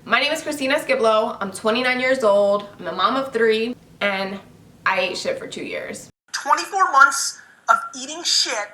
My name is Christina Sciblo. I'm 29 years old. I'm a mom of 3, and I ate shit for 2 years. 24 months of eating shit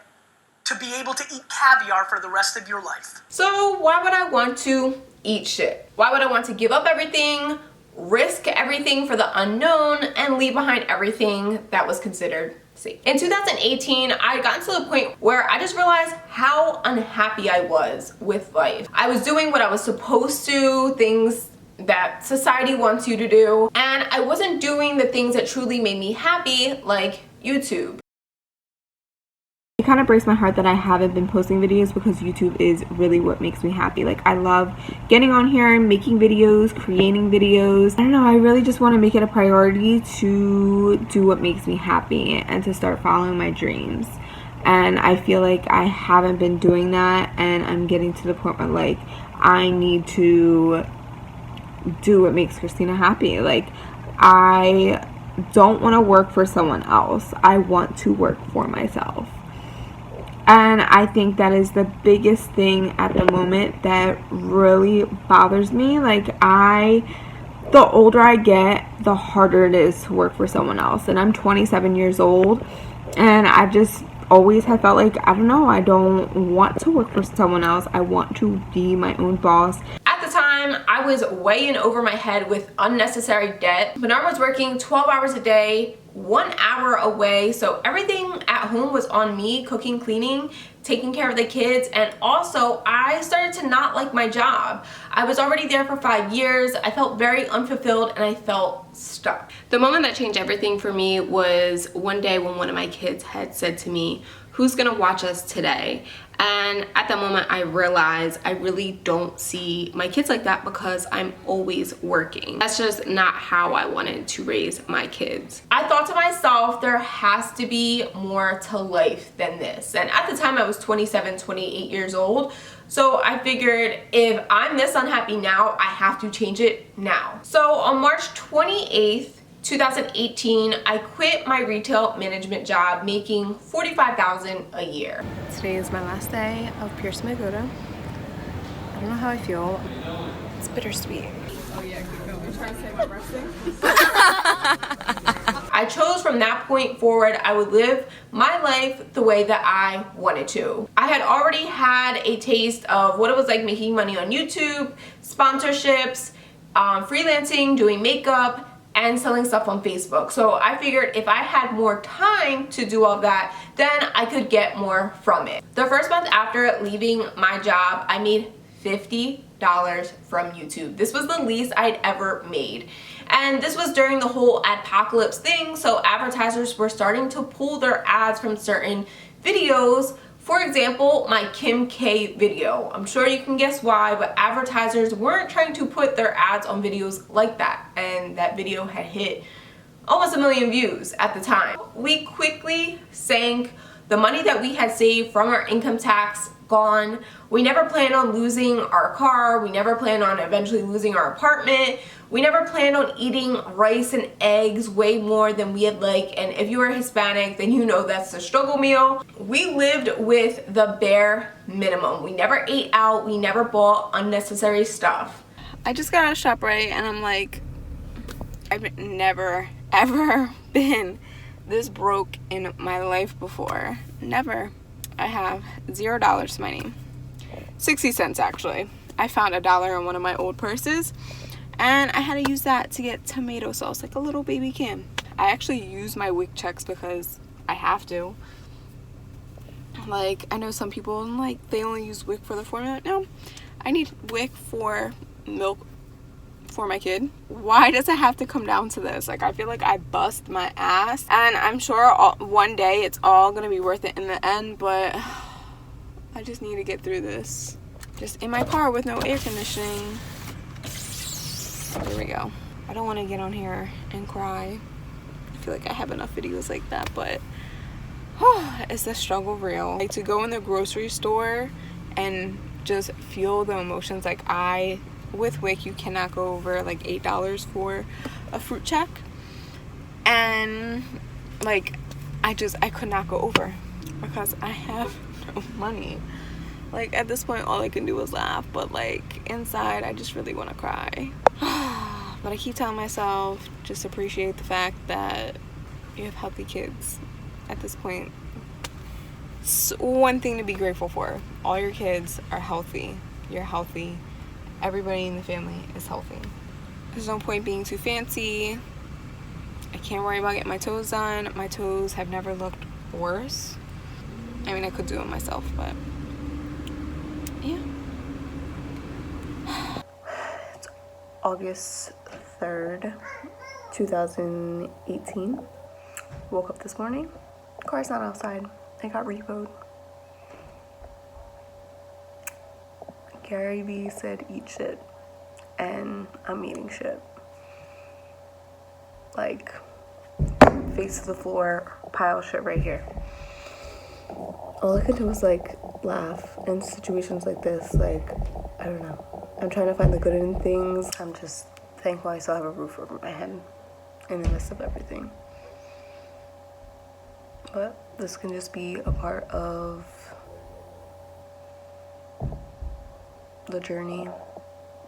to be able to eat caviar for the rest of your life. So why would I want to eat shit? Why would I want to give up everything, risk everything for the unknown, and leave behind everything that was considered safe? In 2018, I got to the point where I just realized how unhappy I was with life. I was doing what I was supposed to, things that society wants you to do, and I wasn't doing the things that truly made me happy, like YouTube. It kind of breaks my heart that I haven't been posting videos because YouTube is really what makes me happy. Like, I love getting on here and making videos, creating videos. I don't know, I really just want to make it a priority to do what makes me happy and to start following my dreams. And I feel like I haven't been doing that, and I'm getting to the point where, like, I need to do what makes Christina happy. Like, I don't want to work for someone else. I want to work for myself. And I think that is the biggest thing at the moment that really bothers me. Like, the older I get, the harder it is to work for someone else. And I'm 27 years old, and I've just always have felt like, I don't know, I don't want to work for someone else. I want to be my own boss. At the time, I was way in over my head with unnecessary debt. Bernard was working 12 hours a day, 1 hour away, so everything at home was on me: cooking, cleaning, taking care of the kids. And also, I started to not like my job. I was already there for 5 years. I felt very unfulfilled, and I felt stuck. The moment that changed everything for me was one day when one of my kids had said to me, "Who's gonna watch us today?" And at that moment, I realized I really don't see my kids like that because I'm always working. That's just not how I wanted to raise my kids. I thought to myself, there has to be more to life than this. And at the time, I was 27, 28 years old. So I figured, if I'm this unhappy now, I have to change it now. So on March 28th, 2018, I quit my retail management job, making $45,000 a year. Today is my last day of piercing my Gouda. I don't know how I feel. It's bittersweet. Oh yeah, keep going. You're trying to say my resting? I chose from that point forward, I would live my life the way that I wanted to. I had already had a taste of what it was like making money on YouTube, sponsorships, freelancing, doing makeup, and selling stuff on Facebook. So I figured if I had more time to do all that, then I could get more from it. The first month after leaving my job, I made $50 from YouTube. This was the least I'd ever made. And this was during the whole adpocalypse thing, so advertisers were starting to pull their ads from certain videos. For example, my Kim K video. I'm sure you can guess why, but advertisers weren't trying to put their ads on videos like that. And that video had hit almost 1 million views at the time. We quickly sank. The money that we had saved from our income tax, gone. We never planned on losing our car. We never planned on eventually losing our apartment. We never planned on eating rice and eggs way more than we had like. And if you are Hispanic, then you know that's the struggle meal. We lived with the bare minimum. We never ate out. We never bought unnecessary stuff. I just got out of ShopRite, and I'm like, I've never ever been this broke in my life before. Never. I have $0 to my name. 60 cents actually. I found $1 in one of my old purses, and I had to use that to get tomato sauce, like a little baby can. I actually use my WIC checks because I have to. Like, I know some people, like, they only use WIC for the formula. No, I need WIC for milk for my kid. Why does it have to come down to this? Like, I feel like I bust my ass, and I'm sure one day it's all gonna be worth it in the end, but I just need to get through this. Just in my car with no air conditioning. There we go. I don't want to get on here and cry. I feel like I have enough videos like that, but is the struggle real? Like, to go in the grocery store and just feel the emotions. Like, with WIC, you cannot go over like $8 for a fruit check, and like I could not go over because I have no money. Like at this point all I can do is laugh, but like inside I just really want to cry. But I keep telling myself just appreciate the fact that you have healthy kids at this point. It's one thing to be grateful for. All your kids are healthy. You're healthy. Everybody in the family is healthy. There's no point being too fancy. I can't worry about getting my toes done. My toes have never looked worse. I mean, I could do it myself, but yeah. It's August 3rd, 2018. Woke up this morning. Car's not outside. I got repoed. Gary Vee said eat shit, and I'm eating shit. Like, face to the floor, pile of shit right here. All I could do was like laugh in situations like this. Like, I don't know. I'm trying to find the good in things. I'm just thankful I still have a roof over my head in the midst of everything. But this can just be a part of the journey,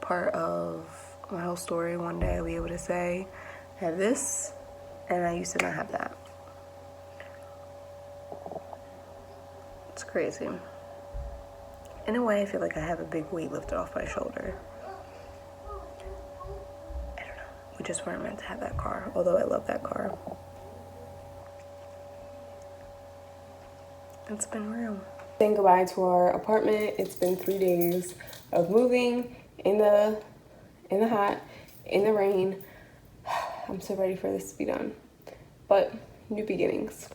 part of my whole story. One day I'll be able to say, I have this, and I used to not have that. It's crazy. In a way, I feel like I have a big weight lifted off my shoulder. I don't know. We just weren't meant to have that car, although I love that car. It's been real. Saying goodbye to our apartment. It's been 3 days of moving in the hot, in the rain. I'm so ready for this to be done. But new beginnings.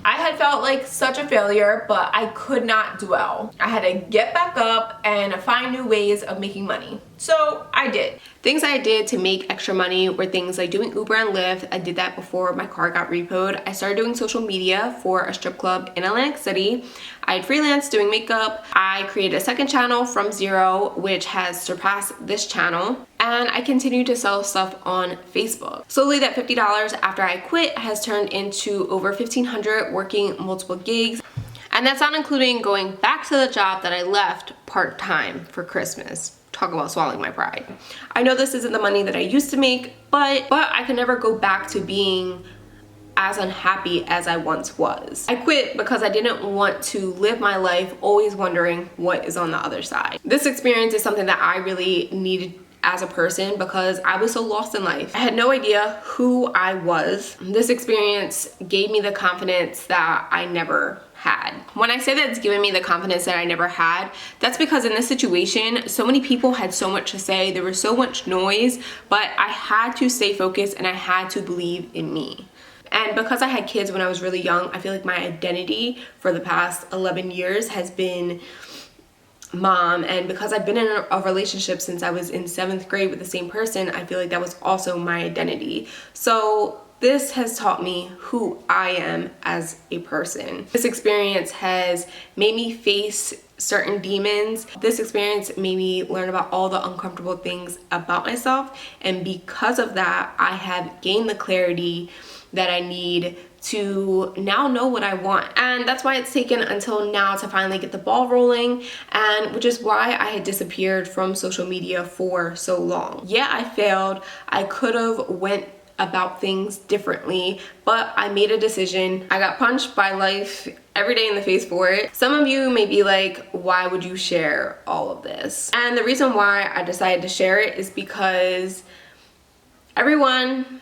I had felt like such a failure, but I could not dwell. I had to get back up and find new ways of making money. So I did. Things I did to make extra money were things like doing Uber and Lyft. I did that before my car got repoed. I started doing social media for a strip club in Atlantic City. I had freelanced doing makeup. I created a second channel from zero, which has surpassed this channel. And I continued to sell stuff on Facebook. Slowly that $50 after I quit has turned into over $1,500 working multiple gigs. And that's not including going back to the job that I left part-time for Christmas. Talk about swallowing my pride. I know this isn't the money that I used to make, but I could never go back to being as unhappy as I once was. I quit because I didn't want to live my life always wondering what is on the other side. This experience is something that I really needed as a person because I was so lost in life. I had no idea who I was. This experience gave me the confidence that I never had. When I say that it's given me the confidence that I never had, that's because in this situation, so many people had so much to say, there was so much noise, but I had to stay focused and I had to believe in me. And because I had kids when I was really young, I feel like my identity for the past 11 years has been mom, and because I've been in a relationship since I was in 7th grade with the same person, I feel like that was also my identity. So this has taught me who I am as a person. This experience has made me face certain demons. This experience made me learn about all the uncomfortable things about myself, and because of that, I have gained the clarity that I need to now know what I want. And that's why it's taken until now to finally get the ball rolling, and which is why I had disappeared from social media for so long. Yeah, I failed. I could have went about things differently, but I made a decision. I got punched by life every day in the face for it. Some of you may be like, why would you share all of this? And the reason why I decided to share it is because everyone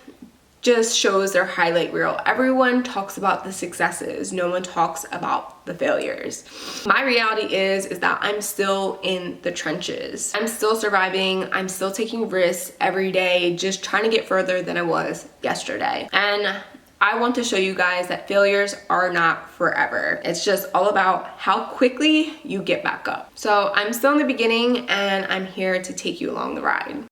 just shows their highlight reel. Everyone talks about the successes. No one talks about the failures. My reality is that I'm still in the trenches. I'm still surviving. I'm still taking risks every day, just trying to get further than I was yesterday. And I want to show you guys that failures are not forever. It's just all about how quickly you get back up. So I'm still in the beginning, and I'm here to take you along the ride.